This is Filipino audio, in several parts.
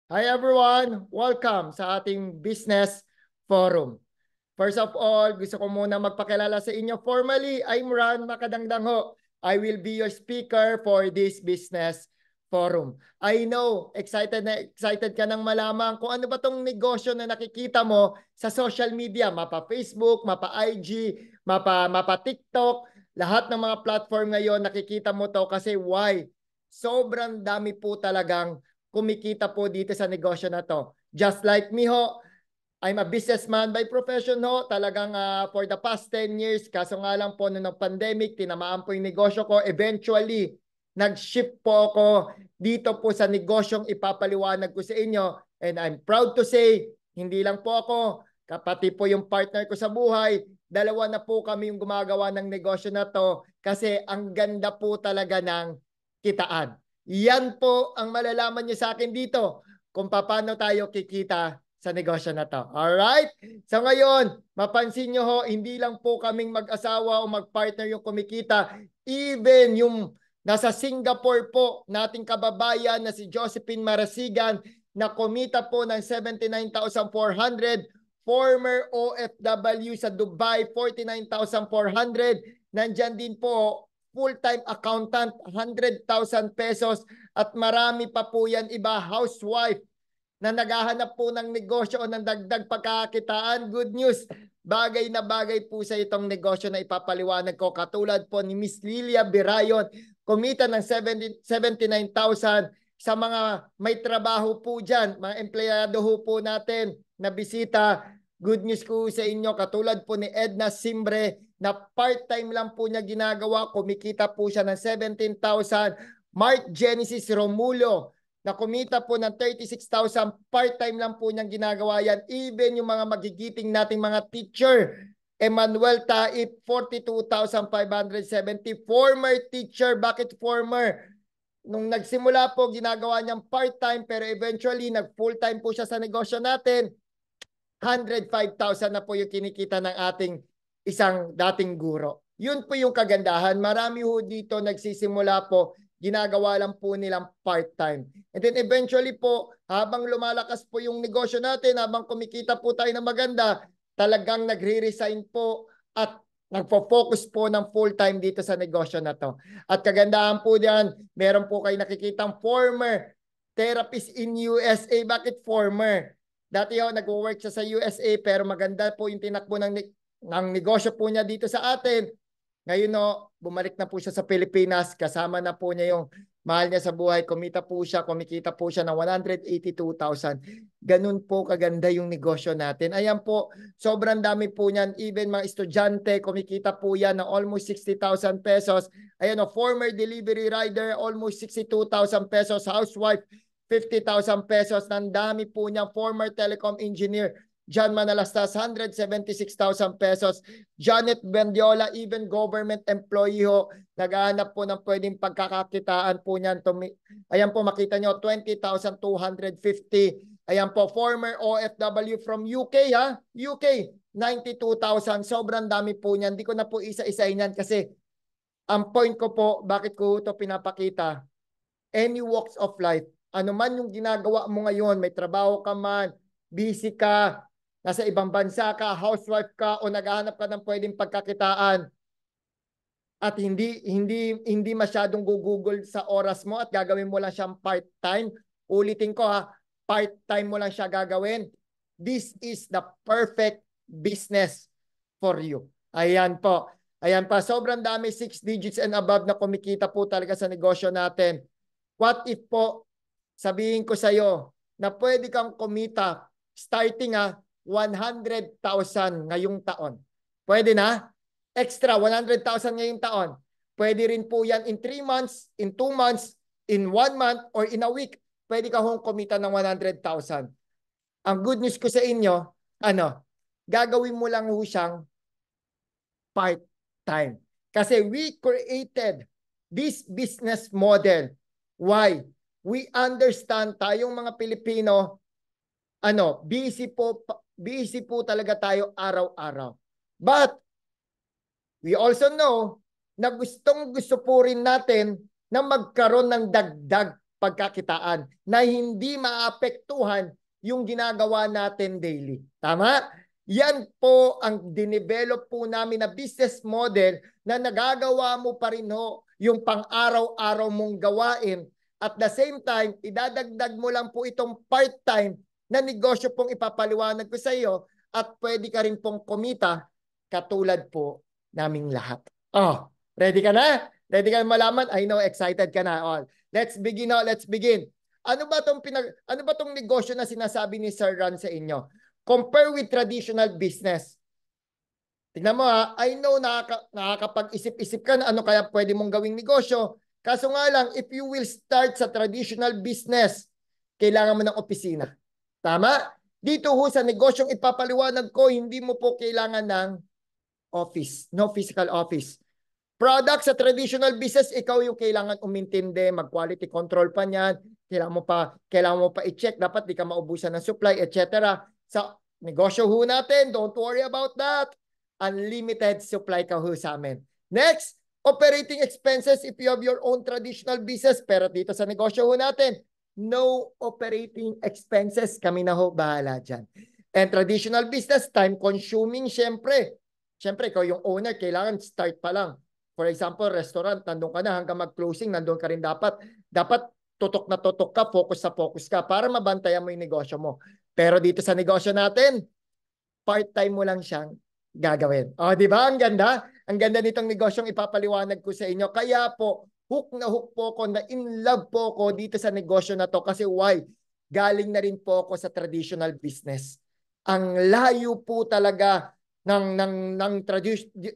Hi everyone! Welcome sa ating business forum. First of all, gusto ko muna magpakilala sa inyo formally. I'm Ron Makadangdangho. I will be your speaker for this business forum. I know, excited ka nang malaman kung ano ba tong negosyo na nakikita mo sa social media, mapa Facebook, mapa IG, mapa TikTok, lahat ng mga platform ngayon nakikita mo to kasi why? Sobrang dami po talagang kumikita po dito sa negosyo na to. Just like me ho, I'm a businessman by profession ho. Talagang for the past 10 years, kaso nga lang po nung pandemic, tinamaan po yung negosyo ko. Eventually, nag-shift po ako dito po sa negosyong ipapaliwanag ko sa inyo. And I'm proud to say, hindi lang po ako, kapati po yung partner ko sa buhay, dalawa na po kami yung gumagawa ng negosyo na to kasi ang ganda po talaga ng kitaan. Yan po ang malalaman niyo sa akin dito kung paano tayo kikita sa negosyo na to. Alright? So ngayon, mapansin nyo ho, hindi lang po kaming mag-asawa o mag-partner yung kumikita. Even yung nasa Singapore po, nating kababayan na si Josephine Marasigan na kumita po ng 79,400. Former OFW sa Dubai, 49,400. Nandyan din po full-time accountant, 100,000 pesos at marami pa po yan iba, housewife na naghahanap po ng negosyo o ng dagdag pagkakakitaan. Good news, bagay na bagay po sa itong negosyo na ipapaliwanag ko. Katulad po ni Miss Lilia Birayon, kumita ng 79,000 sa mga may trabaho po dyan, mga empleyado ho po natin na bisita. Good news ko sa inyo, katulad po ni Edna Simbre na part-time lang po niya ginagawa, kumikita po siya ng 17,000. Mark Genesis Romulo, na kumita po ng 36,000, part-time lang po niyang ginagawa yan. Even yung mga magigiting nating mga teacher, Emmanuel Taip, 42,570. Former teacher, bakit former? Nung nagsimula po, ginagawa niyang part-time, pero eventually, nag-full-time po siya sa negosyo natin. 105,000 na po yung kinikita ng ating isang dating guro. Yun po yung kagandahan. Marami ho dito nagsisimula po, ginagawa lang po nilang part-time. And then eventually po, habang lumalakas po yung negosyo natin, habang kumikita po tayo ng maganda, talagang nagre-resign po at nagpo-focus po ng full-time dito sa negosyo na to. At kagandahan po diyan, meron po kayo nakikitang former therapist in USA. Bakit former? Dati ho, nag-work siya sa USA pero maganda po yung tinakbo ng negosyo po niya dito sa atin. Ngayon no, bumalik na po siya sa Pilipinas. Kasama na po niya yung mahal niya sa buhay. Kumita po siya, kumikita po siya ng 182,000. Ganun po kaganda yung negosyo natin. Ayan po, sobrang dami po niyan. Even mga estudyante, kumikita po yan ng almost 60,000 pesos. Ayan o, former delivery rider, almost 62,000 pesos. Housewife, 50,000 pesos. Nandami po niya, former telecom engineer, John Manalastas, 176,000 pesos. Janet Bendiola, even government employee ho, naghahanap po ng pwedeng pagkakakitaan po niyan. Ayan po, makita nyo, 20,250. Ayan po, former OFW from UK ha, UK, 92,000. Sobrang dami po niyan. Hindi ko na po isa-isahin yan kasi ang point ko po, bakit ko ito pinapakita, any walks of life, ano man yung ginagawa mo ngayon, may trabaho ka man, busy ka, nasa ibang bansa ka, housewife ka, o naghahanap ka ng pwedeng pagkakitaan, at hindi masyadong gugugol sa oras mo at gagawin mo lang siyang part-time. Ulitin ko ha, part-time mo lang siya gagawin. This is the perfect business for you. Ayan po. Ayan pa, sobrang dami, 6 digits and above na kumikita po talaga sa negosyo natin. What if po, sabihin ko sa iyo na pwede kang kumita starting 100,000 ngayong taon. Pwede na? Extra 100,000 ngayong taon. Pwede rin po yan in 3 months, in 2 months, in 1 month, or in a week. Pwede ka hong kumita ng 100,000. Ang good news ko sa inyo, gagawin mo lang ho siyang part-time. Kasi we created this business model. Why? We understand tayong mga Pilipino, busy po talaga tayo araw-araw. But we also know na gusto po rin natin na magkaroon ng dagdag pagkakitaan na hindi maapektuhan yung ginagawa natin daily. Tama? Yan po ang dinevelop po namin na business model na nagagawa mo pa rin ho yung pang-araw-araw mong gawain. At the same time, idadagdag mo lang po itong part-time na negosyo pong ipapaliwanag ko sa iyo at pwede ka rin pong kumita katulad po naming lahat. Oh, ready ka na? Ready ka na malaman? I know, excited ka na. Oh, let's begin now. Let's begin. Ano ba tong negosyo na sinasabi ni Sir Ron sa inyo? Compare with traditional business. Tingnan mo ha, I know nakakapag-isip-isip ka na ano kaya pwede mong gawing negosyo. Kaso nga lang, if you will start sa traditional business, kailangan mo ng opisina. Tama? Dito ho sa negosyong ipapaliwanag ko, hindi mo po kailangan ng office, no physical office. Product sa traditional business, ikaw yung kailangan umintindi, mag-quality control pa niyan, kailangan mo pa i-check, dapat di ka maubusan ng supply, etc. Sa negosyo ho natin, don't worry about that. Unlimited supply ka ho sa amin. Next, operating expenses if you have your own traditional business. Pero dito sa negosyo ho natin, no operating expenses. Kami na ho bahala dyan. And traditional business, time consuming, syempre. Syempre, ikaw yung owner, kailangan start pa lang. For example, restaurant, nandun ka na hanggang mag-closing, nandun ka rin dapat. Dapat tutok na tutok ka, focus ka para mabantayan mo yung negosyo mo. Pero dito sa negosyo natin, part-time mo lang siyang gagawin. O, di ba? Ang ganda. Ang ganda nitong negosyong ipapaliwanag ko sa inyo. Kaya po, hook na hook po ko, na in love po ko dito sa negosyo na to. Kasi why? Galing na rin po ako sa traditional business. Ang layo po talaga ng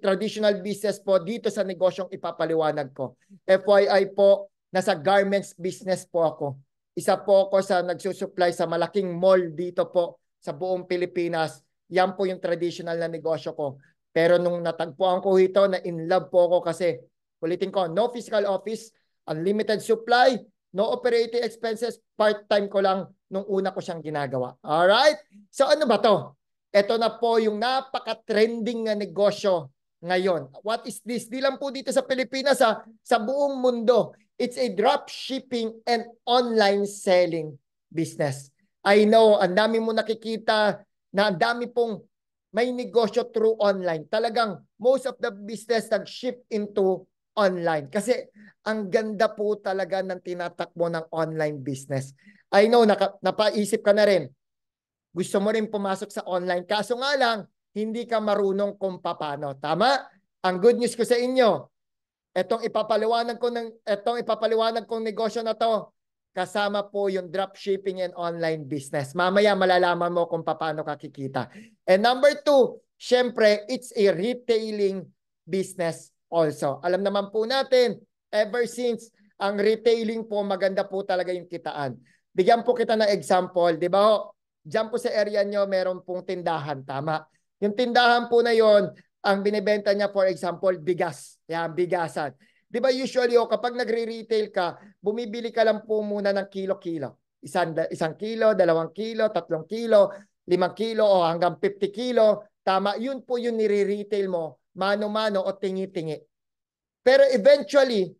traditional business po dito sa negosyong ipapaliwanag ko. FYI po, nasa garments business po ako. Isa po ako sa nagsusupply sa malaking mall dito po sa buong Pilipinas. Yan po yung traditional na negosyo ko. Pero nung natagpuan ko ito, na in love po ako kasi, ulitin ko, no physical office, unlimited supply, no operating expenses, part-time ko lang nung una ko siyang ginagawa. Alright? So ano ba to? Ito na po yung napaka-trending na negosyo ngayon. What is this? Di lang po dito sa Pilipinas, sa buong mundo. It's a drop shipping and online selling business. I know, ang dami mo nakikita na ang dami pong may negosyo through online. Talagang most of the business nag-ship into online. Kasi ang ganda po talaga ng tinatakbo ng online business. I know, napaisip ka na rin. Gusto mo rin pumasok sa online. Kaso nga lang, hindi ka marunong kung paano. Tama? Ang good news ko sa inyo, itong ipapaliwanag kong negosyo na to, kasama po yung dropshipping and online business. Mamaya malalaman mo kung paano ka kikita. And number 2, syempre, it's a retailing business also. Alam naman po natin, ever since, ang retailing po, maganda po talaga yung kitaan. Bigyan po kita ng example, di ba? Diyan po sa area nyo, meron pong tindahan, tama? Yung tindahan po na yon, ang binibenta niya, for example, bigas. Yan, bigasan. Di ba usually, kapag nagre-retail ka, bumibili ka lang po muna ng kilo-kilo. Isang kilo, 2 kilo, 3 kilo, 5 kilo, o hanggang 50 kilo. Tama, yun po yung nire-retail mo, mano-mano o tingi-tingi. Pero eventually,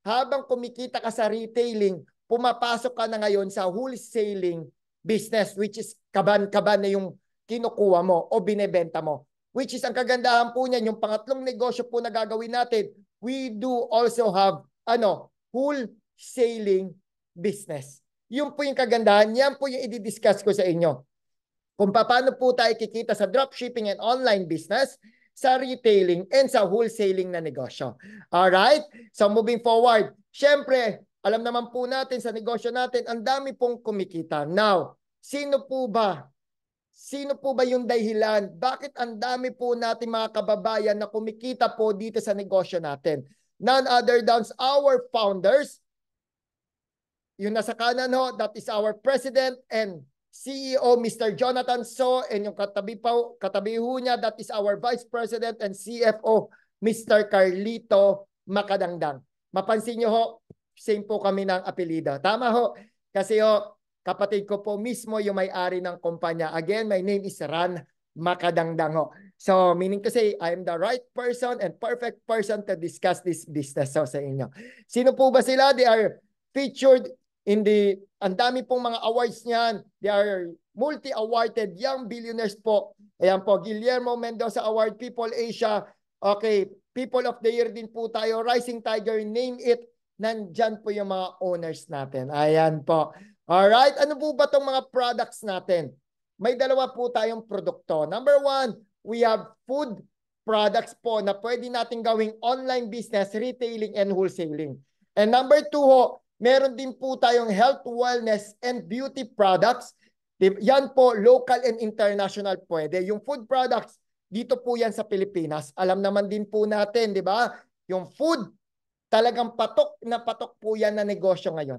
habang kumikita ka sa retailing, pumapasok ka na ngayon sa wholesaling business, which is kaban-kaban na yung kinukuha mo o binebenta mo. Which is ang kagandahan po niyan, yung pangatlong negosyo po na gagawin natin, we do also have wholesaling business. Yun po yung kagandahan, yan po yung i-discuss ko sa inyo. Kung paano po tayo kikita sa dropshipping and online business, sa retailing, and sa wholesaling na negosyo. Alright? So moving forward, syempre, alam naman po natin sa negosyo natin, ang dami pong kumikita. Now, sino po ba yung dahilan? Bakit ang dami po natin mga kababayan na kumikita po dito sa negosyo natin? None other than our founders. Yung nasa kanan ho, that is our President and CEO, Mr. Jonathan So, and yung katabi ho niya, that is our Vice President and CFO, Mr. Carlito Makadangdang. Mapansin nyo ho, same po kami ng apelido. Tama ho, kasi ho, kapatid ko po mismo yung may-ari ng kumpanya. Again, my name is Ran Makadangdang ho. So, meaning to say, I am the right person and perfect person to discuss this business so, sa inyo. Sino po ba sila? They are featured in the, ang dami pong mga awards niyan. They are multi-awarded young billionaires po. Ayan po, Guillermo Mendoza Award, People Asia. Okay, People of the Year din po tayo. Rising Tiger, name it. Nandyan po yung mga owners natin. Ayan po. Alright, ano po ba itong mga products natin? May dalawa po tayong produkto. Number one, we have food products po na pwede natin gawing online business, retailing, and wholesaling. And number two ho, meron din po tayong health, wellness, and beauty products. Yan po, local and international pwede. Yung food products, dito po yan sa Pilipinas. Alam naman din po natin, di ba? Yung food, talagang patok na patok po yan na negosyo ngayon.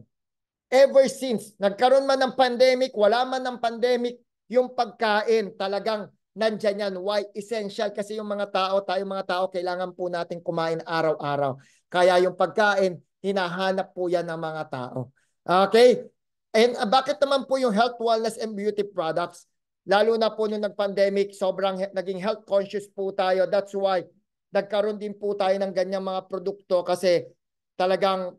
Ever since, nagkaroon man ng pandemic, wala man ng pandemic, yung pagkain talagang nandyan yan. Why? Essential kasi yung mga tao, tayong mga tao, kailangan po natin kumain araw-araw. Kaya yung pagkain, hinahanap po yan ng mga tao. Okay? And bakit naman po yung health, wellness, and beauty products? Lalo na po nung nag-pandemic, sobrang naging health conscious po tayo. That's why nagkaroon din po tayo ng ganyang mga produkto kasi talagang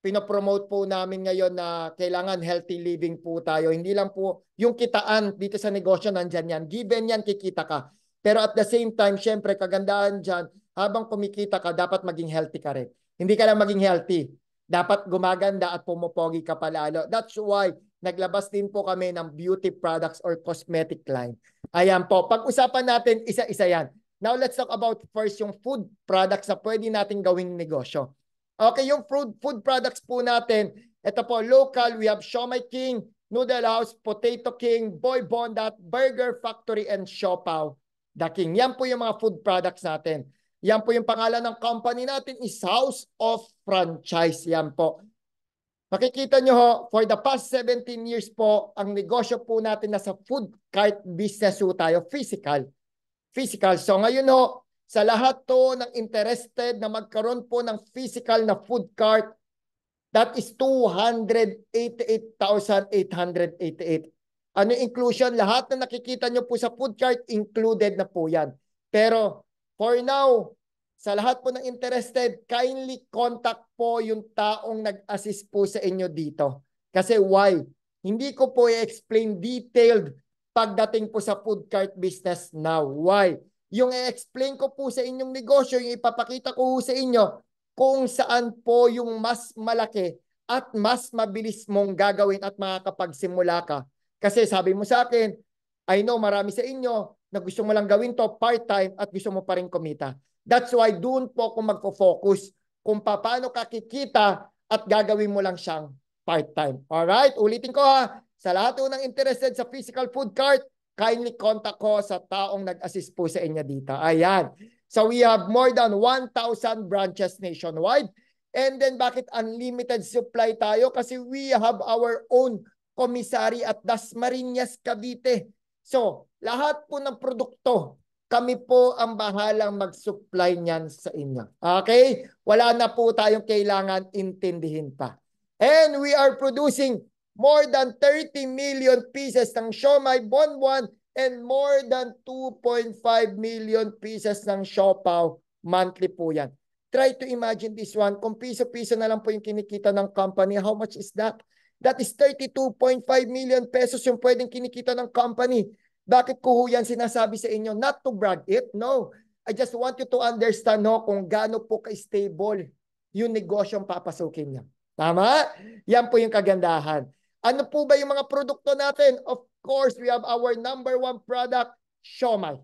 pinopromote po namin ngayon na kailangan healthy living po tayo. Hindi lang po yung kitaan dito sa negosyo, nandyan yan. Given yan, kikita ka. Pero at the same time, syempre, kagandahan dyan, habang kumikita ka, dapat maging healthy ka rin. Hindi ka lang maging healthy. Dapat gumaganda at pumupogi ka palalo. That's why naglabas din po kami ng beauty products or cosmetic line. Ayan po. Pag-usapan natin, isa-isa yan. Now, let's talk about first yung food products na pwede natin gawing negosyo. Okay, yung food products po natin, ito po, local, we have Siomai King, Noodle House, Potato King, Boy Bondat, Burger Factory, and Siopaw the King. Yan po yung mga food products natin. Yan po yung pangalan ng company natin is House of Franchise. Yan po. Makikita nyo ho, for the past 17 years po, ang negosyo po natin nasa food cart business po tayo, physical. So ngayon ho, sa lahat to ng interested na magkaroon po ng physical na food cart, that is 288,888. Ano inclusion? Lahat na nakikita nyo po sa food cart, included na po yan. Pero for now, sa lahat po ng interested, kindly contact po yung taong nag-assist po sa inyo dito. Kasi why? Hindi ko po i-explain detailed pagdating po sa food cart business now. Why? Yung i-explain ko po sa inyong negosyo, yung ipapakita ko sa inyo kung saan po yung mas malaki at mas mabilis mong gagawin at makakapagsimula ka. Kasi sabi mo sa akin, I know marami sa inyo na gusto mo lang gawin to part-time at gusto mo pa rin kumita. That's why doon po ako magfo-focus kung paano ka kikita at gagawin mo lang siyang part-time. Alright? Ulitin ko ha. Sa lahat po ng interested sa physical food cart, kindly contact ko sa taong nag-assist po sa inyo dito. Ayan. So we have more than 1,000 branches nationwide. And then bakit unlimited supply tayo? Kasi we have our own commissary at Dasmariñas, Cavite. So lahat po ng produkto, kami po ang bahalang mag-supply niyan sa inyo. Okay? Wala na po tayong kailangan intindihin pa. And we are producing more than 30 million pieces ng Siomai Bonbon and more than 2.5 million pieces ng Siopaw monthly po yan. Try to imagine this one. Kung piso-piso na lang po yung kinikita ng company, how much is that? That is 32.5 million pesos yung pwedeng kinikita ng company. Bakit ko yan sinasabi sa inyo? Not to brag it, no. I just want you to understand no, kung gaano po ka-stable yung negosyong papasukin niya. Tama? Yan po yung kagandahan. Ano po ba yung mga produkto natin? Of course, we have our number one product, Siomai.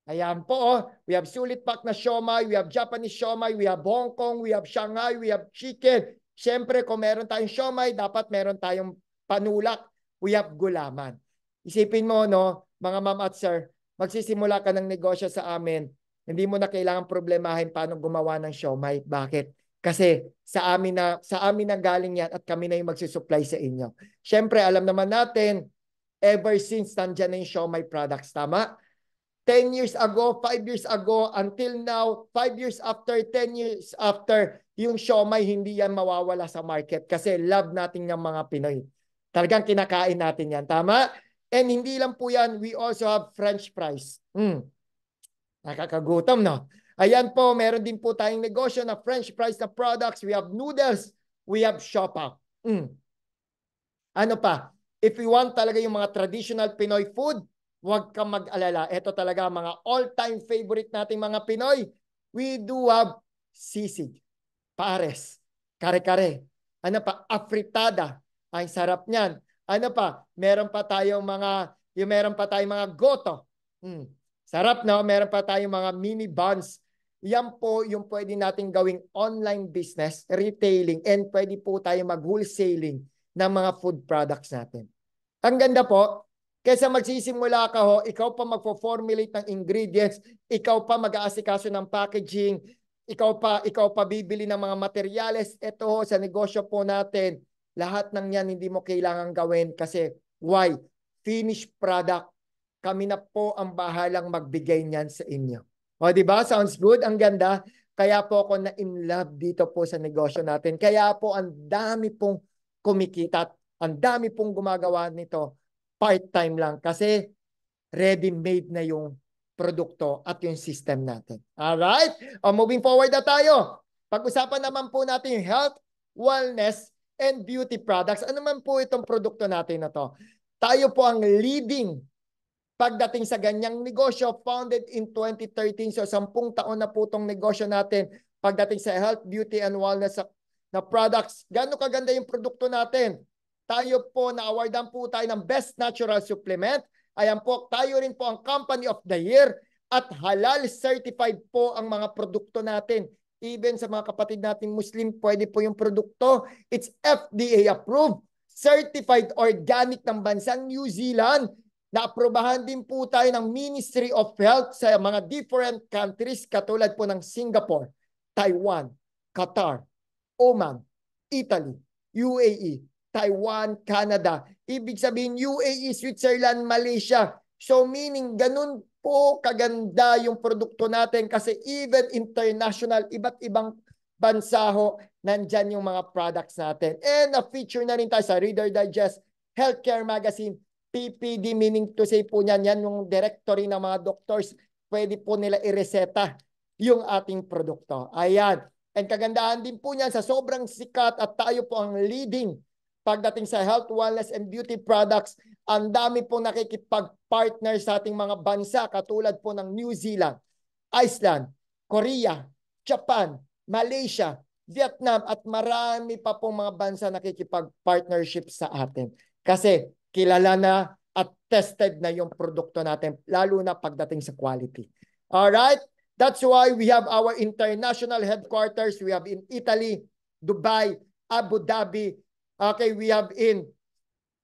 Ayan po, oh. We have sulit pack na Siomai, we have Japanese Siomai, we have Hong Kong, we have Shanghai, we have chicken. Siyempre, kung meron tayong Siomai, dapat meron tayong panulak. We have gulaman. Isipin mo, no, mga ma'am at sir, magsisimula ka ng negosyo sa amin, hindi mo na kailangan problemahin paano gumawa ng Siomai. Bakit? Kasi sa amin na galing yan at kami na yung magsusupply sa inyo. Siyempre, alam naman natin, ever since nandyan na yung Siomai products, tama? 10 years ago, 5 years ago, until now, 5 years after, 10 years after, yung Siomai, hindi yan mawawala sa market kasi love natin yung mga Pinoy. Talagang kinakain natin yan, tama? And hindi lang po yan, we also have French fries. Nakakagutom, no? Ayan po, meron din po tayong negosyo na French fries na products. We have noodles, we have Siopaw. Ano pa? If you want talaga yung mga traditional Pinoy food, huwag kang mag-alala. Ito talaga mga all-time favorite nating mga Pinoy. We do have sisig, pares, kare-kare. Ano pa? Afritada. Ang sarap niyan. Ano pa? Meron pa tayong mga goto. Sarap, no? Meron pa tayong mga mini buns. Yan po yung pwede nating gawing online business, retailing, and pwede po tayo mag-wholesaling ng mga food products natin. Ang ganda po, kaysa magsisimula ka ho, ikaw pa magpo-formulate ng ingredients, ikaw pa mag-aasikaso ng packaging, ikaw pa bibili ng mga materyales. Ito ho, sa negosyo po natin, lahat ng yan hindi mo kailangan gawin kasi why? Finished product. Kami na po ang bahalang magbigay niyan sa inyo. O, di ba? Sounds good? Ang ganda. Kaya po ako na in love dito po sa negosyo natin. Kaya po ang dami pong kumikita. Ang dami pong gumagawa nito. Part-time lang kasi ready-made na yung produkto at yung system natin. Alright? O, moving forward na tayo. Pag-usapan naman po natin yung health, wellness, and beauty products. Ano man po itong produkto natin na to? Tayo po ang leading pagdating sa ganyang negosyo, founded in 2013. So 10 taon na po itong negosyo natin pagdating sa health, beauty, and wellness na products. Gano'ng kaganda yung produkto natin? Tayo po, na-awardan po tayo ng Best Natural Supplement. Ayan po, tayo rin po ang Company of the Year at halal certified po ang mga produkto natin. Even sa mga kapatid natin Muslim, pwede po yung produkto. It's FDA approved, certified organic ng bansang New Zealand. Naaprubahan din po tayo ng Ministry of Health sa mga different countries katulad po ng Singapore, Taiwan, Qatar, Oman, Italy, UAE, Taiwan, Canada. Ibig sabihin UAE, Switzerland, Malaysia. So meaning ganun po kaganda yung produkto natin kasi even international, iba't ibang bansa ho, nandyan yung mga products natin. And na-feature na rin tayo sa Reader Digest, Healthcare Magazine, PPD, meaning to say po niyan, yan yung directory ng mga doctors, pwede po nila ireseta yung ating produkto. Ayan. And kagandahan din po niyan sa sobrang sikat at tayo po ang leading pagdating sa health, wellness, and beauty products. Ang dami po nakikipag-partner sa ating mga bansa katulad po ng New Zealand, Iceland, Korea, Japan, Malaysia, Vietnam, at marami pa pong mga bansa nakikipag-partnership sa atin. Kasi kilala na at tested na yung produkto natin, lalo na pagdating sa quality. Alright? That's why we have our international headquarters. We have in Italy, Dubai, Abu Dhabi. Okay, we have in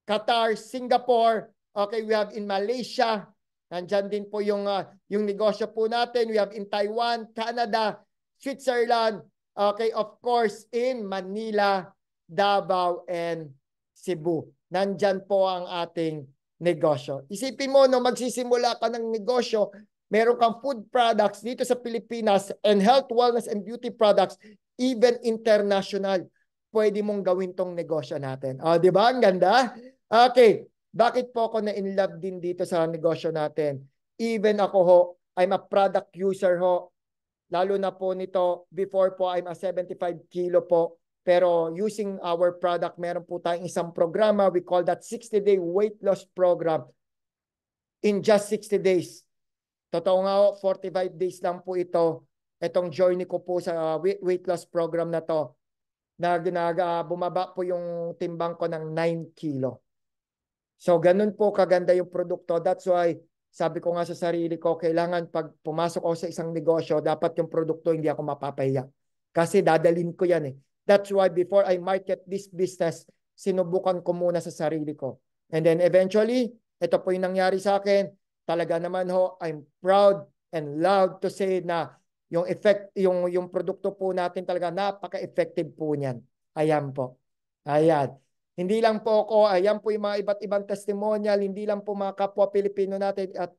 Qatar, Singapore. Okay, we have in Malaysia. Nandyan din po yung negosyo po natin. We have in Taiwan, Canada, Switzerland. Okay, of course, in Manila, Davao, and Cebu. Nandyan po ang ating negosyo. Isipin mo, no, magsisimula ka ng negosyo, meron kang food products dito sa Pilipinas and health, wellness, and beauty products, even international, pwede mong gawin tong negosyo natin. O, di ba? Ang ganda? Okay. Bakit po ako na-in-love din dito sa negosyo natin? Even ako ho, I'm a product user ho. Lalo na po nito, before po, I'm a 75 kilo po. Pero using our product, meron po tayong isang programa. We call that 60-day weight loss program. In just 60 days. Totoo nga ho, 45 days lang po ito. Itong journey ko po sa weight loss program na to. Bumaba po yung timbang ko ng 9 kilo. So ganun po kaganda yung produkto. That's why sabi ko nga sa sarili ko, kailangan pag pumasok ako sa isang negosyo, dapat yung produkto hindi ako mapapahiya. Kasi dadalhin ko yan eh. That's why before I market this business, sinubukan ko muna sa sarili ko. And then eventually, ito po yung nangyari sa akin. Talaga naman ho, I'm proud and loud to say na yung produkto po natin talaga napaka-effective po niyan. Ayan po. Ayan. Hindi lang po ako, ayan po yung mga iba't ibang testimonial, hindi lang po mga kapwa Pilipino natin at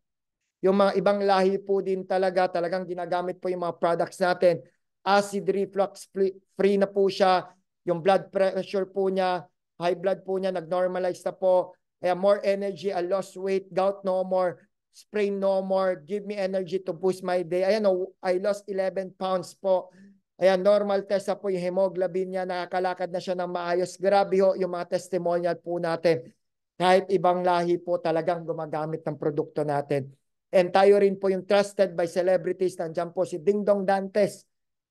yung mga ibang lahi po din talagang ginagamit po yung mga products natin. Acid reflux free na po siya. Yung blood pressure po niya, high blood po niya, nag-normalize na po. Kaya more energy, I lost weight, gout no more, sprain no more, give me energy to boost my day. Ayan o, I lost 11 pounds po. Ayan, normal test na po yung hemoglobin niya, nakakalakad na siya ng maayos. Grabe ho yung mga testimonial po natin. Kahit ibang lahi po talagang gumagamit ng produkto natin. And tayo rin po yung trusted by celebrities. Nandiyan po si Ding Dong Dantes.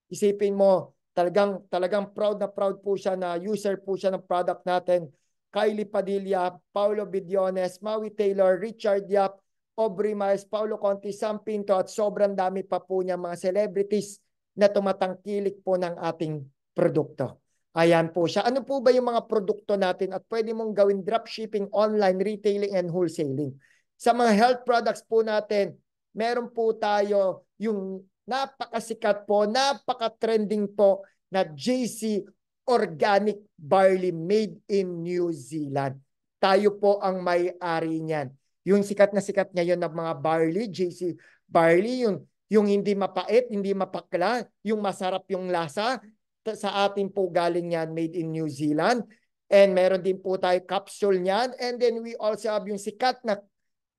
Isipin mo, talagang proud na proud po siya na user po siya ng product natin. Kylie Padilla, Paulo Bidiones, Maui Taylor, Richard Yap, Aubrey Miles, Paulo Conti, Sam Pinto at sobrang dami pa po niya mga celebrities na tumatangkilik po ng ating produkto. Ayan po siya. Ano po ba yung mga produkto natin at pwede mong gawin dropshipping, online, retailing, and wholesaling? Sa mga health products po natin, meron po tayo yung napakasikat po, napaka-trending po na JC Organic Barley made in New Zealand. Tayo po ang may-ari niyan. Yung sikat na sikat ngayon ng mga barley, JC Barley, yung hindi mapait, hindi mapakla, yung masarap yung lasa, sa atin po galing yan, made in New Zealand. And meron din po tayo capsule niyan. And then we also have yung sikat na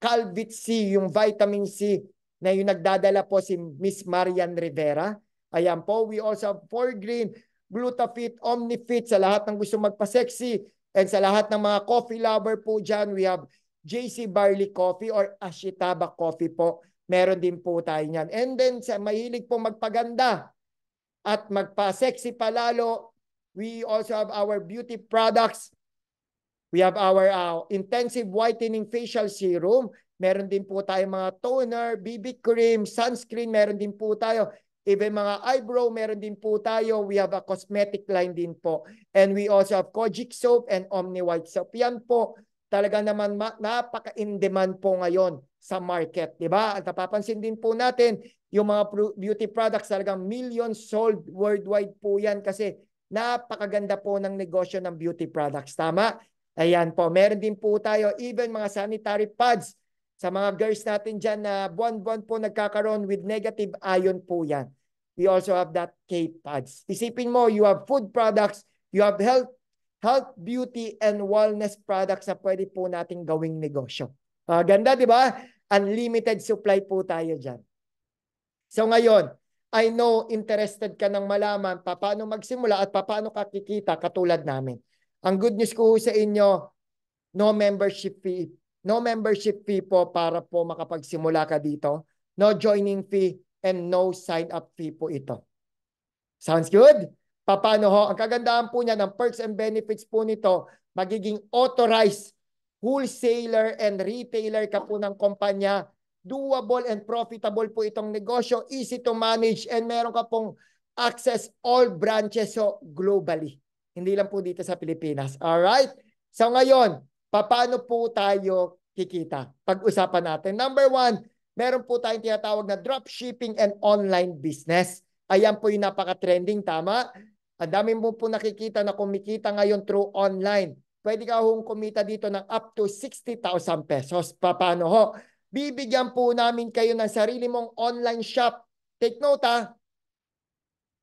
Calvit C, yung vitamin C na yung nagdadala po si Miss Marian Rivera. Ayan po, we also have 4Green, Glutafit, Omnifit sa lahat ng gusto magpa-sexy. And sa lahat ng mga coffee lover po dyan, we have JC Barley Coffee or Ashitaba Coffee po. Meron din po tayo niyan. And then sa mahilig po magpaganda at magpa-sexy palalo, we also have our beauty products. We have our intensive whitening facial serum. Meron din po tayo mga toner, BB cream, sunscreen. Meron din po tayo. Even mga eyebrow, meron din po tayo. We have a cosmetic line din po. And we also have Kojic soap and Omni White soap. Yan po, talaga naman napaka-in-demand po ngayon sa market. Diba? At napapansin din po natin, yung mga beauty products talagang millions sold worldwide po yan kasi napakaganda po ng negosyo ng beauty products. Tama? Ayan po. Meron din po tayo even mga sanitary pads sa mga girls natin dyan na buwan-buwan po nagkakaroon with negative ion po yan. We also have that K-pads. Isipin mo, you have food products, you have health, beauty, and wellness products na pwede po natin gawing negosyo. Ganda, di ba? Unlimited supply po tayo dyan. So ngayon, I know interested ka ng malaman paano magsimula at paano ka kikita katulad namin. Ang good news ko sa inyo, no membership fee. No membership fee po para po makapagsimula ka dito. No joining fee and no sign-up fee po ito. Sounds good? Paano ho? Ang kagandahan po niya ng perks and benefits po nito, magiging authorized wholesaler and retailer ka po ng kumpanya. Doable and profitable po itong negosyo. Easy to manage and meron ka pong access all branches so globally. Hindi lang po dito sa Pilipinas. Alright? So ngayon, paano po tayo kikita? Pag-usapan natin. Number 1, meron po tayong tinatawag na dropshipping and online business. Ayan po yung napaka-trending, tama? Ang dami mo po nakikita na kumikita ngayon through online. Pwede ka hong kumita dito ng up to 60,000 pesos. Paano ho? Bibigyan po namin kayo ng sarili mong online shop. Take note ha.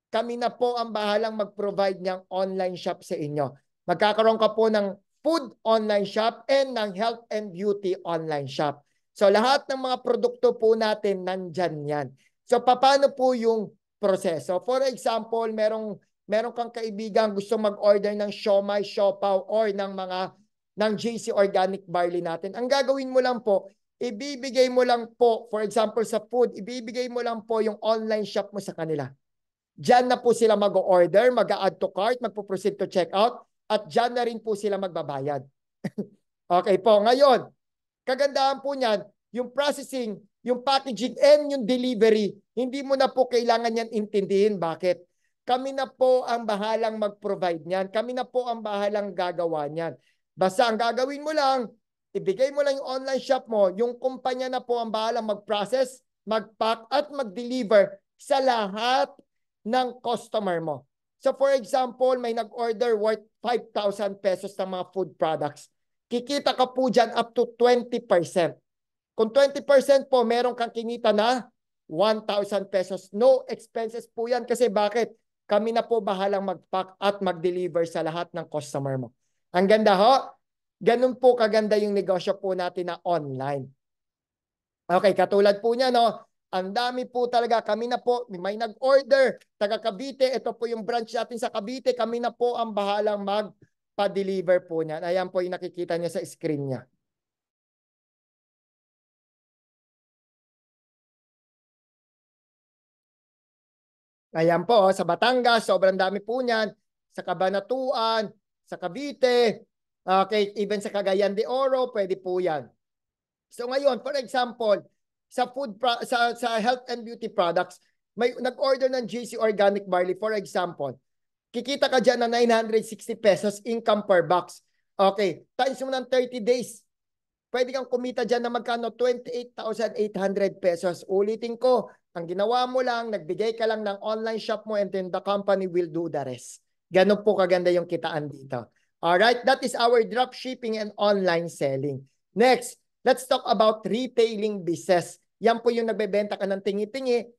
Kami na po ang bahalang mag-provide ng online shop sa inyo. Magkakaroon ka po ng food online shop and ng health and beauty online shop. So lahat ng mga produkto po natin nandyan yan. So paano po yung proseso? For example, merong kang kaibigan gusto mag-order ng siomai, siopaw or ng JC Organic Barley natin. Ang gagawin mo lang po, ibibigay mo lang po, for example sa food, ibibigay mo lang po yung online shop mo sa kanila. Diyan na po sila mag-order, mag-add to cart, magpo-proceed to checkout, at diyan na rin po sila magbabayad. Okay po, ngayon, kagandahan po niyan, yung processing, yung packaging, and yung delivery, hindi mo na po kailangan yan intindihin. Bakit? Kami na po ang bahalang mag-provide niyan. Kami na po ang bahalang gagawa niyan. Basta ang gagawin mo lang, ibigay mo lang yung online shop mo, yung kumpanya na po ang bahalang mag-process, mag-pack, at mag-deliver sa lahat ng customer mo. So for example, may nag-order worth 5,000 pesos ng mga food products. Kikita ka po dyan up to 20%. Kung 20% po, meron kang kinita na 1,000 pesos. No expenses po yan. Kasi bakit? Kami na po bahalang mag-pack at mag-deliver sa lahat ng customer mo. Ang ganda ho? Ganun po kaganda yung negosyo po natin na online. Okay, katulad po niya, no? Ang dami po talaga. Kami na po, may nag-order. Taga Cavite, ito po yung branch natin sa Cavite. Kami na po ang bahalang magpa-deliver po niyan. Ayan po yung nakikita niya sa screen niya. Ayan po, sa Batangas, sobrang dami po niyan. Sa Cabanatuan, sa Cavite, okay, even sa Cagayan de Oro, pwede po yan. So ngayon, for example, sa health and beauty products, may nag-order ng GC Organic Barley, for example, kikita ka dyan na 960 pesos income per box. Okay, times mo ng 30 days, pwede kang kumita dyan na magkano? 28,800 pesos. Ulitin ko, ang ginawa mo lang, nagbigay ka lang ng online shop mo and then the company will do the rest. Ganun po kaganda yung kitaan dito. Alright, that is our drop shipping and online selling. Next, let's talk about retailing business. Yan po yung nagbebenta ka ng tingi-tingi.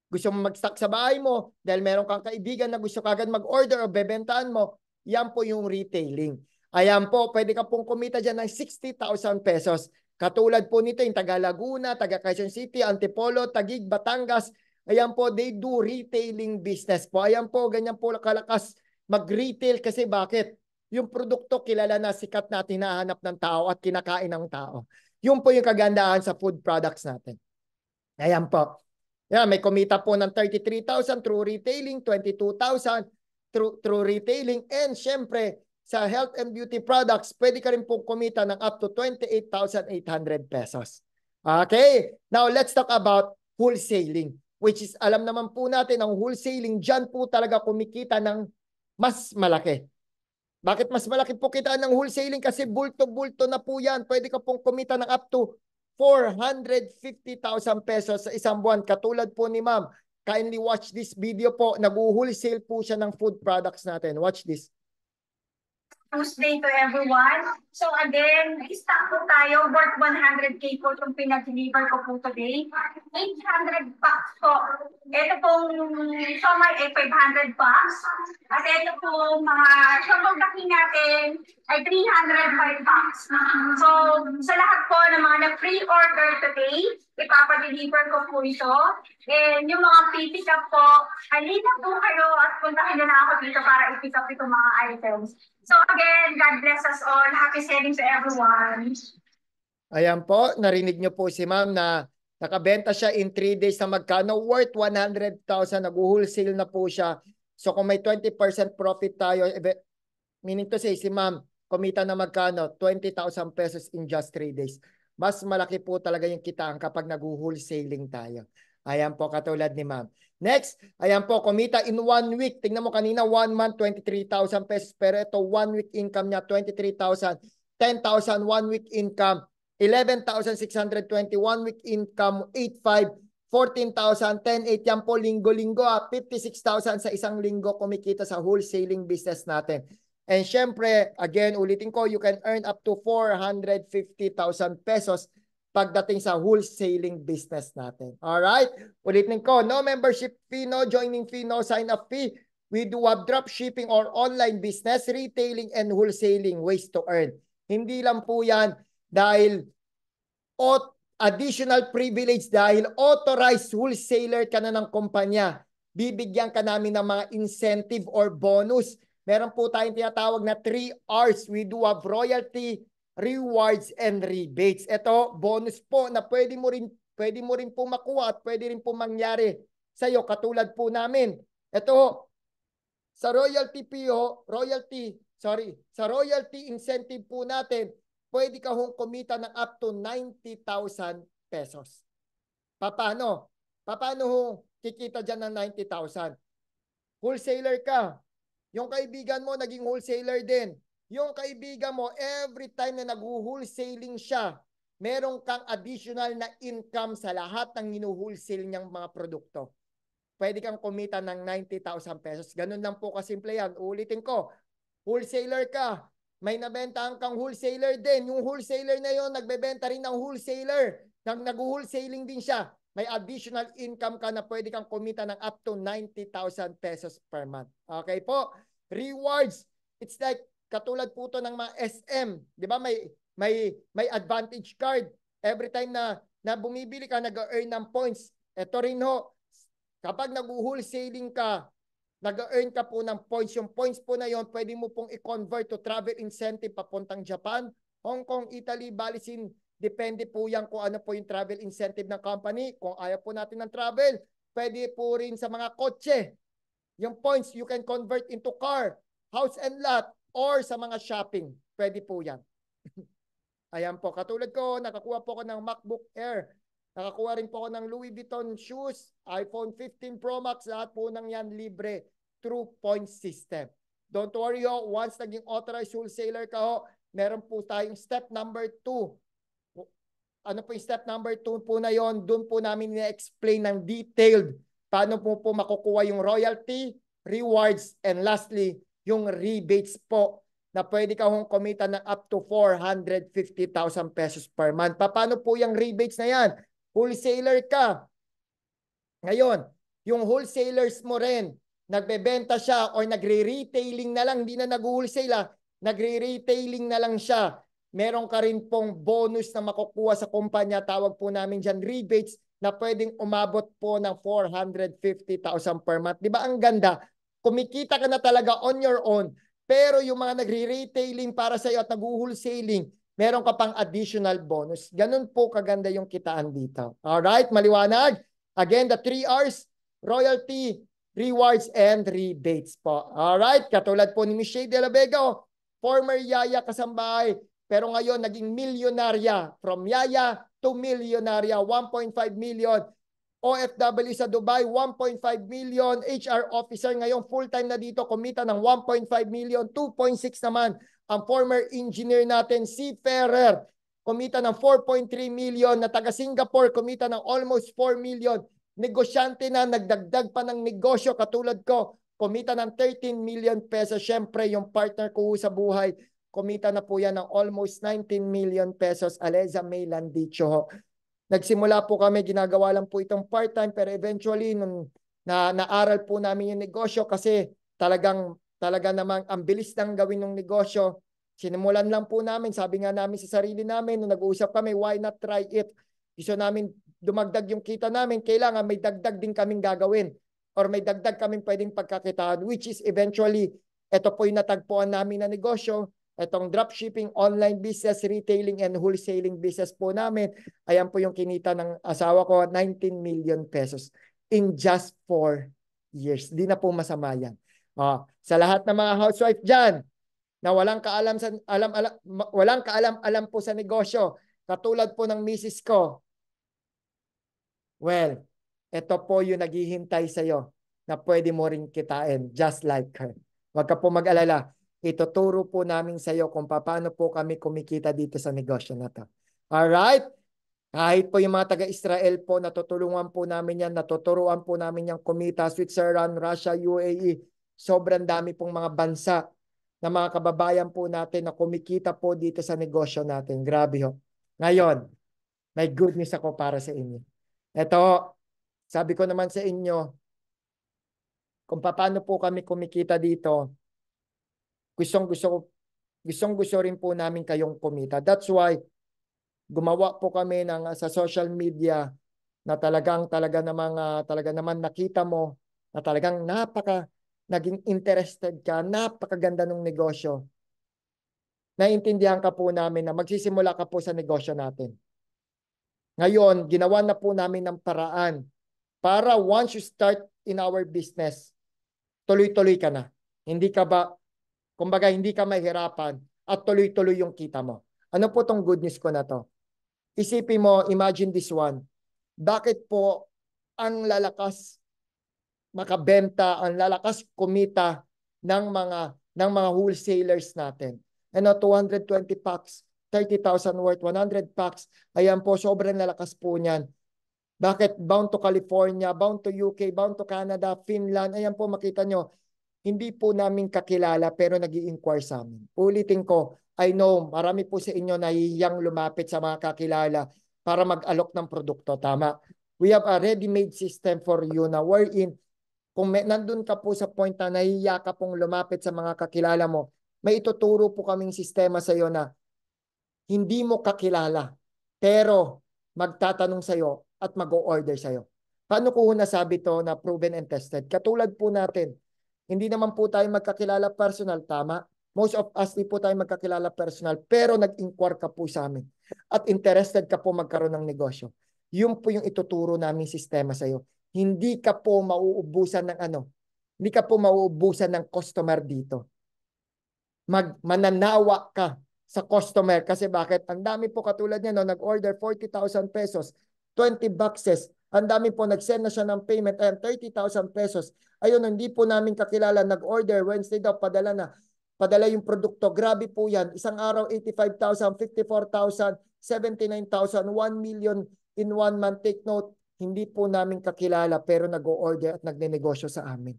Gusto mo mag-stock sa bahay mo dahil meron kang kaibigan na gusto kagad mag-order o bebentaan mo. Yan po yung retailing. Ayan po, pwede ka pong kumita dyan ng 60,000 pesos. Katulad po nito yung taga Laguna, taga Quezon City, Antipolo, Taguig, Batangas. Ayan po, they do retailing business po. Ayan po, ganyan po kalakas mag-retail kasi bakit? Yung produkto kilala na, sikat na, hinahanap ng tao at kinakain ng tao. Yun po yung kagandahan sa food products natin. Ayan po. Yeah, may kumita po ng 33,000 through retailing, 22,000 through retailing, and syempre, sa health and beauty products, pwede ka rin po kumita ng up to 28,800 pesos. Okay, now let's talk about wholesaling, which is alam naman po natin ang wholesaling, dyan po talaga kumikita ng mas malaki. Bakit mas malaki po kita ng wholesaling? Kasi bulto-bulto na po yan. Pwede ka pong kumita ng up to 450,000 pesos sa isang buwan. Katulad po ni ma'am. Kindly watch this video po. Nag-wholesale po siya ng food products natin. Watch this. Tuesday to everyone. So again, stock po tayo, worth 100K po itong pinag-deliver ko po today. 800 packs po. Ito pong summer ay 500 packs. At ito po mga shopping packing natin ay 305 packs. So sa lahat po ng mga na-pre-order today, ipapa-deliver ko po ito. And yung mga pick up po, halina po kayo at puntahin na ako dito para i-pick up itong mga items. So again, God bless us all. Happy selling to everyone. Ayan po, narinig niyo po si ma'am na nakabenta siya in 3 days na magkano? Worth 100,000. Nag-wholesale na po siya. So kung may 20% profit tayo, meaning to say, si ma'am, kumita na magkano? 20,000 pesos in just 3 days. Mas malaki po talaga yung kitaan kapag nag-wholesaling tayo. Ayan po, katulad ni ma'am. Next, ayan po, kumita in 1 week. Tingnan mo kanina, 1 month, 23,000 pesos. Pero ito, 1 week income niya, 23,000. 10,000, 1 week income. 11,620, 1 week income, 8,500. 14,000, 10,800. Yan po, linggo-linggo. 56,000 sa isang linggo kumikita sa wholesaling business natin. And syempre, again, ulitin ko, you can earn up to 450,000 pesos pagdating sa wholesaling business natin. Alright? Ulitin ko, no membership fee, no joining fee, no sign-up fee. We do have drop shipping or online business, retailing, and wholesaling ways to earn. Hindi lang po yan dahil additional privilege dahil authorized wholesaler ka na ng kumpanya. Bibigyan ka namin ng mga incentive or bonus. Meron po tayong tinatawag na 3 R's. We do have royalty, rewards, and rebates. Ito, bonus po na pwede mo rin po makuha at pwede rin po mangyari sa iyo katulad po namin. Ito, sa sa royalty incentive po natin, pwede ka hong kumita ng up to 90,000 pesos. Paano? Paano hong kikita dyan ng 90,000? Wholesaler ka. Yung kaibigan mo naging wholesaler din. Yung kaibigan mo, every time na nag-wholesaling siya, meron kang additional na income sa lahat ng hinu-wholesale niyang mga produkto. Pwede kang kumita ng 90,000 pesos. Ganun lang po kasimple yan. Ulitin ko, wholesaler ka, may nabentahan kang wholesaler din. Yung wholesaler na yon nagbebenta rin ng wholesaler. Nag-wholesaling din siya. May additional income ka na pwede kang kumita ng up to 90,000 pesos per month. Okay po? Rewards. It's like katulad po to ng mga SM. Di ba? May advantage card. Every time na bumibili ka, nag-earn ng points. Ito rin ho, kapag nag-wholesaling ka, nag-earn ka po ng points. Yung points po na yon, pwede mo pong i-convert to travel incentive papuntang Japan, Hong Kong, Italy, Balisin. Depende po yan kung ano po yung travel incentive ng company. Kung ayaw po natin ng travel, pwede po rin sa mga kotse. Yung points, you can convert into car, house and lot, or sa mga shopping. Pwede po yan. Ayan po. Katulad ko, nakakuha po ako ng MacBook Air. Nakakuha rin po ako ng Louis Vuitton shoes, iPhone 15 Pro Max. Lahat po ng yan libre through point system. Don't worry ho, once naging authorized wholesaler ka ho, meron po tayong step number 2. Ano po yung step number 2 po na yon? Doon po namin na-explain ng detailed paano po makukuha yung royalty, rewards, and lastly, yung rebates po na pwede ka hong kumita ng up to 450,000 pesos per month. Paano po yung rebates na yan? Wholesaler ka. Ngayon, yung wholesalers mo rin, nagbebenta siya or nagre-retailing na lang, hindi na nag-wholesale, nagre-retailing na lang siya. Meron ka rin pong bonus na makukuha sa kumpanya, tawag po namin dyan rebates, na pwedeng umabot po ng 450,000 per month. Di ba ang ganda? Kumikita ka na talaga on your own, pero yung mga nagre-retailing para sa iyo at nag-wholesaling, meron ka pang additional bonus. Ganun po kaganda yung kitaan dito. Alright, maliwanag? Again, the 3 R's, royalty, rewards, and rebates po. Alright, katulad po ni Michelle De La Vega, former Yaya kasambahay, pero ngayon naging milyonarya. From Yaya to milyonarya, 1.5 million. OFW sa Dubai, 1.5 million. HR officer ngayon, full-time na dito, kumita ng 1.5 million. 2.6 naman ang former engineer natin, si Ferrer. Kumita ng 4.3 million. Na taga Singapore, kumita ng almost 4 million. Negosyante na, nagdagdag pa ng negosyo katulad ko, kumita ng 13 million pesos. Siyempre, yung partner ko sa buhay, kumita na po yan ng almost 19 million pesos. Aleza May Landicho. Nagsimula po kami, ginagawa lang po itong part-time, pero eventually, nung naaral po namin yung negosyo kasi talaga namang ang bilis nang gawin ng negosyo. Sinimulan lang po namin, sabi nga namin sa sarili namin, nung nag-uusap kami, why not try it? Gusto namin dumagdag yung kita namin, kailangan may dagdag din kaming gagawin or may dagdag kaming pwedeng pagkakitaan, which is eventually, ito po yung natagpuan namin na negosyo. Itong dropshipping, online business, retailing, and wholesaling business po namin. Ayan po yung kinita ng asawa ko, 19 million pesos in just 4 years. Di na po masama yan. Sa lahat ng mga housewife dyan, na walang kaalam-alam po sa negosyo, katulad po ng misis ko, well, ito po yung naghihintay sa'yo na pwede mo rin kitain just like her. Huwag ka po mag-alala. Ituturo po namin sa iyo kung paano po kami kumikita dito sa negosyo na to. Alright? Kahit po yung mga taga-Israel po, natutulungan po namin yan, natuturuan po namin yung kumita, Switzerland, Russia, UAE, sobrang dami pong mga bansa na mga kababayan po natin na kumikita po dito sa negosyo natin. Grabe ho. Ngayon, may good news ako para sa inyo. Ito, sabi ko naman sa inyo, kung paano po kami kumikita dito, gustong-gusto rin po namin kayong kumita. That's why gumawa po kami ng sa social media na talaga naman nakita mo na talagang naging interested ka, napakaganda ng negosyo. Naintindihan ka po namin na magsisimula ka po sa negosyo natin. Ngayon, ginawa na po namin ng paraan para once you start in our business, tuloy-tuloy ka na. Kumbaga, hindi ka mahirapan at tuloy-tuloy yung kita mo. Ano po tong good news ko na to? Isipin mo, imagine this one. Bakit po ang lalakas makabenta, ang lalakas kumita ng mga wholesalers natin? 220 packs, 30,000 worth, 100 packs. Ayan po, sobrang lalakas po niyan. Bakit? Bound to California, bound to UK, bound to Canada, Finland. Ayan po, makita nyo. Hindi po namin kakilala pero nag-i-inquire sa amin. Ulitin ko, I know marami po sa inyo nahihiyang lumapit sa mga kakilala para mag-alok ng produkto. Tama. We have a ready-made system for you na wherein kung nandun ka po sa point na nahihiya ka pong lumapit sa mga kakilala mo, may ituturo po kaming sistema sa iyo na hindi mo kakilala pero magtatanong sa iyo at mag-o-order sa iyo. Paano ko nasabi to na proven and tested? Katulad po natin, hindi naman po tayo magkakilala personal, tama? Most of us di po tayo magkakilala personal, pero nag-inquire ka po sa amin at interested ka po magkaroon ng negosyo. Yun po yung ituturo namin sistema sa iyo. Hindi ka po mauubusan ng hindi ka po mauubusan ng customer dito. Mananawa ka sa customer kasi bakit? Ang dami po katulad niya, no, nag-order 40,000 pesos, 20 boxes. Ang dami po nag-send na siya ng payment, ayan, 30,000 pesos. Ayun, hindi po namin kakilala, nag-order, Wednesday daw, padala na. Padala yung produkto. Grabe po yan. Isang araw, 85,000, 54,000, 79,000, 1 million in 1 month. Take note, hindi po namin kakilala pero nag-order at nagne-negosyo sa amin.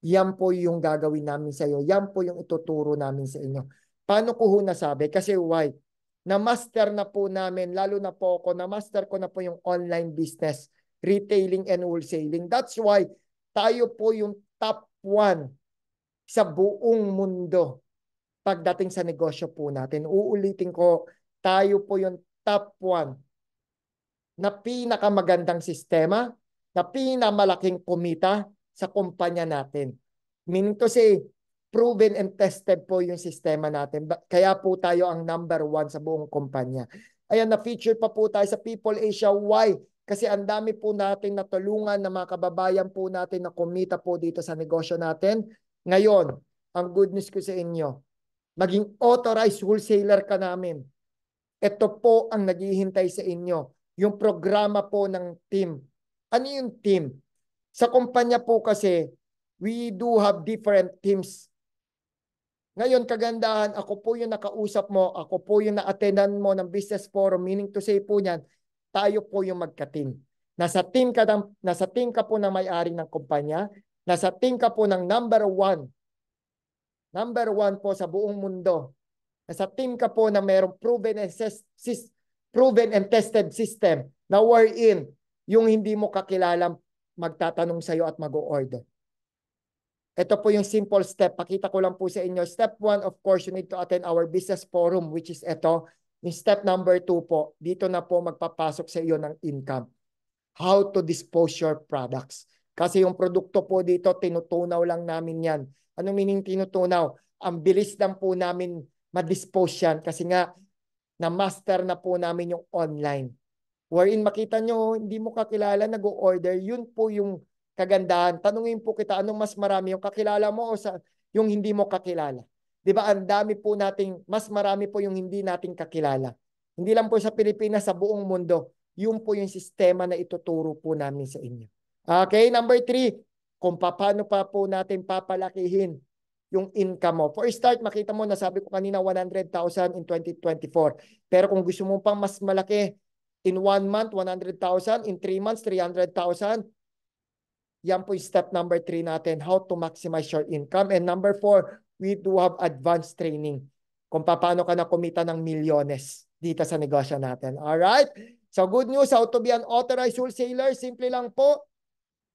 Yan po yung gagawin namin sa iyo. Yan po yung ituturo namin sa inyo. Paano ko nasabi? Kasi why? Na-master na po namin, lalo na po ako, na-master ko na po yung online business, retailing and wholesaling. That's why tayo po yung top 1 sa buong mundo pagdating sa negosyo po natin. Uulitin ko, tayo po yung top 1 na pinakamagandang sistema, na pinamalaking kumita sa kumpanya natin. Meaning to say, proven and tested po yung sistema natin. Kaya po tayo ang number 1 sa buong kumpanya. Ayan, na-feature pa po tayo sa People Asia. Why? Kasi ang dami po natin natulungan ng mga kababayan po natin na kumita po dito sa negosyo natin. Ngayon, ang good news ko sa inyo, maging authorized wholesaler ka namin. Ito po ang naghihintay sa inyo. Yung programa po ng team. Ano yung team? Sa kumpanya po kasi, we do have different teams. Ngayon, kagandahan, ako po yung nakausap mo, ako po yung na-attendan mo ng business forum, meaning to say po niyan, tayo po yung magka-team. Nasa team ka po ng may-ari ng kumpanya, nasa team ka po ng number 1 po sa buong mundo. Nasa team ka po na mayroong proven and tested system na wherein yung hindi mo kakilala magtatanong sa iyo at mag-o-order. Ito po yung simple step. Pakita ko lang po sa inyo. Step 1, of course, you need to attend our business forum, which is ito. Yung step number 2 po, dito na po magpapasok sa iyo ng income. How to dispose your products. Kasi yung produkto po dito, tinutunaw lang namin yan. Anong meaning tinutunaw? Ang bilis lang po namin ma-dispose yan. Kasi nga, na-master na po namin yung online. Wherein makita nyo, hindi mo kakilala, nag-o-order. Yun po yung kagandahan. Tanungin po kita, anong mas marami, yung kakilala mo o yung hindi mo kakilala? Di ba, ang dami po nating, mas marami po yung hindi nating kakilala. Hindi lang po sa Pilipinas, sa buong mundo. Yun po yung sistema na ituturo po namin sa inyo. Okay, number 3, kung paano pa po natin papalakihin yung income mo. For start, makita mo, nasabi ko kanina 100,000 in 2024. Pero kung gusto mo pang mas malaki, in 1 month, 100,000. In 3 months, 300,000. Yan po yung step number 3 natin, how to maximize your income. And number 4, we do have advanced training kung paano ka na kumita ng milyones dito sa negosyo natin. Alright? So good news, how to be an authorized wholesaler. Simple lang po.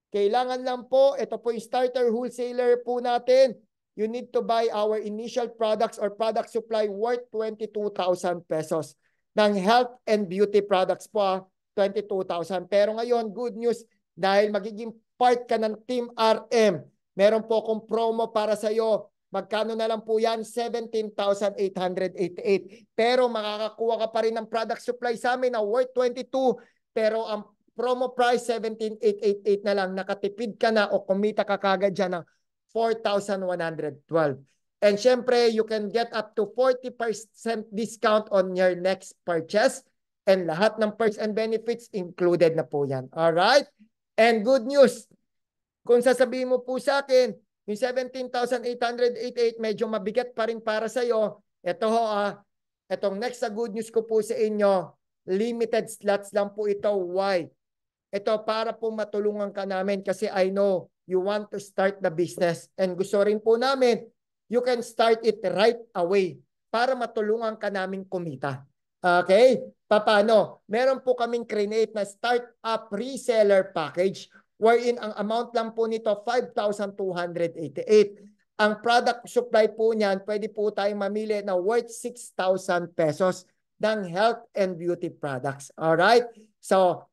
Kailangan lang po, ito po yung starter wholesaler po natin. You need to buy our initial products or product supply worth 22,000 pesos. Ng health and beauty products po, 22,000. Pero ngayon, good news, dahil magiging part ka ng Team RM, meron po akong promo para sa iyo. Magkano na lang po yan? 17,888. Pero makakakuha ka pa rin ng product supply sa amin na worth 22. Pero ang promo price, 17,888 na lang. Nakatipid ka na o kumita ka kagad dyan ng 4,112. And syempre, you can get up to 40% discount on your next purchase. And lahat ng perks and benefits included na po yan. Alright? And good news, kung sasabihin mo po sa akin, yung 17,888 medyo mabigat pa rin para sa iyo. Ito ho, itong next sa good news ko po sa inyo, limited slots lang po ito. Why? Ito para po matulungan ka namin kasi I know you want to start the business and gusto rin po namin you can start it right away para matulungan ka namin kumita. Okay? Paano? Meron po kaming create na startup reseller package wherein ang amount lang po nito 5,288. Ang product supply po niyan, pwede po tayong mamili na worth 6,000 pesos ng health and beauty products. Alright? So,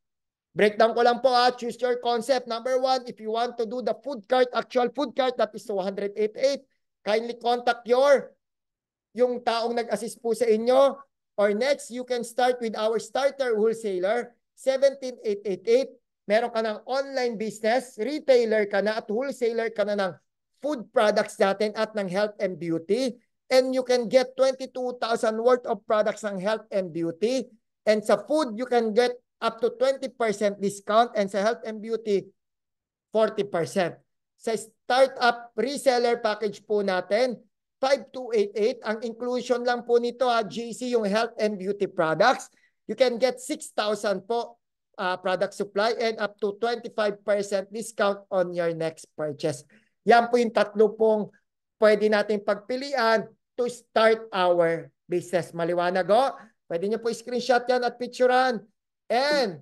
Breakdown ko lang po choose your concept. Number 1, if you want to do the food cart, actual food cart, that is 288. Kindly contact yung taong nag-assist po sa inyo. Or next, you can start with our starter wholesaler, 17,888. Meron ka ng online business, retailer ka na at wholesaler ka na ng food products natin at ng health and beauty. And you can get 22,000 worth of products ng health and beauty. And sa food, you can get up to 20% discount, and sa health and beauty, 40%. Sa startup reseller package po natin, 5288, ang inclusion lang po nito GC, yung health and beauty products. You can get 6,000 po product supply and up to 25% discount on your next purchase. Yan po yung tatlo pong pwede natin pagpilian to start our business. Maliwanag o? Pwede nyo po screenshot yan at picturean. And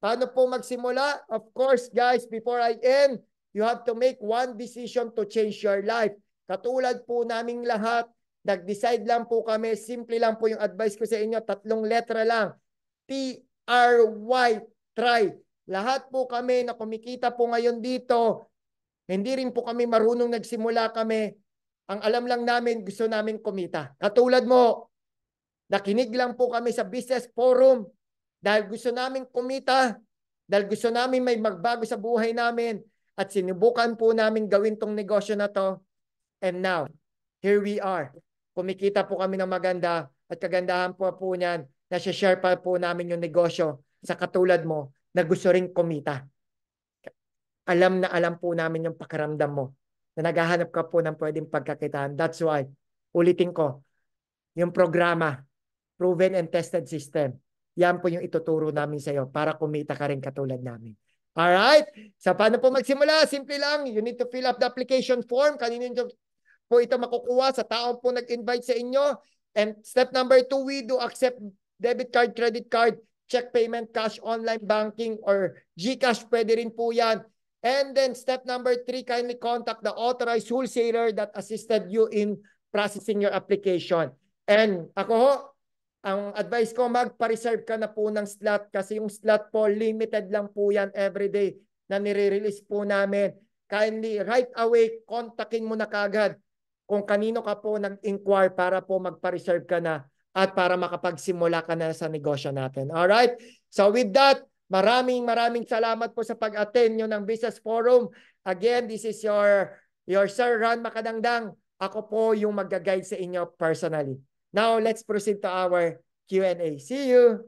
paano po magsimula? Of course, guys, before I end, you have to make one decision to change your life. Katulad po naming lahat, nag-decide lang po kami, simple lang po yung advice ko sa inyo, 3 letra lang. T-R-Y, try. Lahat po kami na kumikita po ngayon dito, hindi rin po kami marunong nagsimula kami. Ang alam lang namin, gusto namin kumita. Katulad mo, nakinig lang po kami sa business forum, dahil gusto namin kumita, dahil gusto namin may magbago sa buhay namin, at sinubukan po namin gawin tong negosyo na to. And now, here we are. Kumikita po kami ng maganda, at kagandahan po niyan, na-share pa po namin yung negosyo sa katulad mo na gusto ring kumita. Alam na alam po namin yung pakiramdam mo na naghahanap ka po ng pwedeng pagkakitaan. That's why, ulitin ko, yung programa, proven and tested system, yan po yung ituturo namin sa iyo para kumita ka rin katulad namin. Alright? So, paano po magsimula? Simple lang. You need to fill up the application form. Kanino po ito makukuha sa taong po nag-invite sa inyo. And step number 2, we do accept debit card, credit card, check payment, cash, online banking, or GCash. Pwede rin po yan. And then step number 3, kindly contact the authorized wholesaler that assisted you in processing your application. And ako ho, ang advice ko, magpa-reserve ka na po ng slot kasi yung slot po, limited lang po yan everyday na nire-release po namin. Kindly, right away, kontakin mo na kagad kung kanino ka po nag-inquire para po magpa-reserve ka na at para makapagsimula ka na sa negosyo natin. Alright? So with that, maraming salamat po sa pag-attend nyo ng Business Forum. Again, this is your Sir Ron Makadangdang. Ako po yung mag-guide sa inyo personally. Now, let's proceed to our Q&A. See you!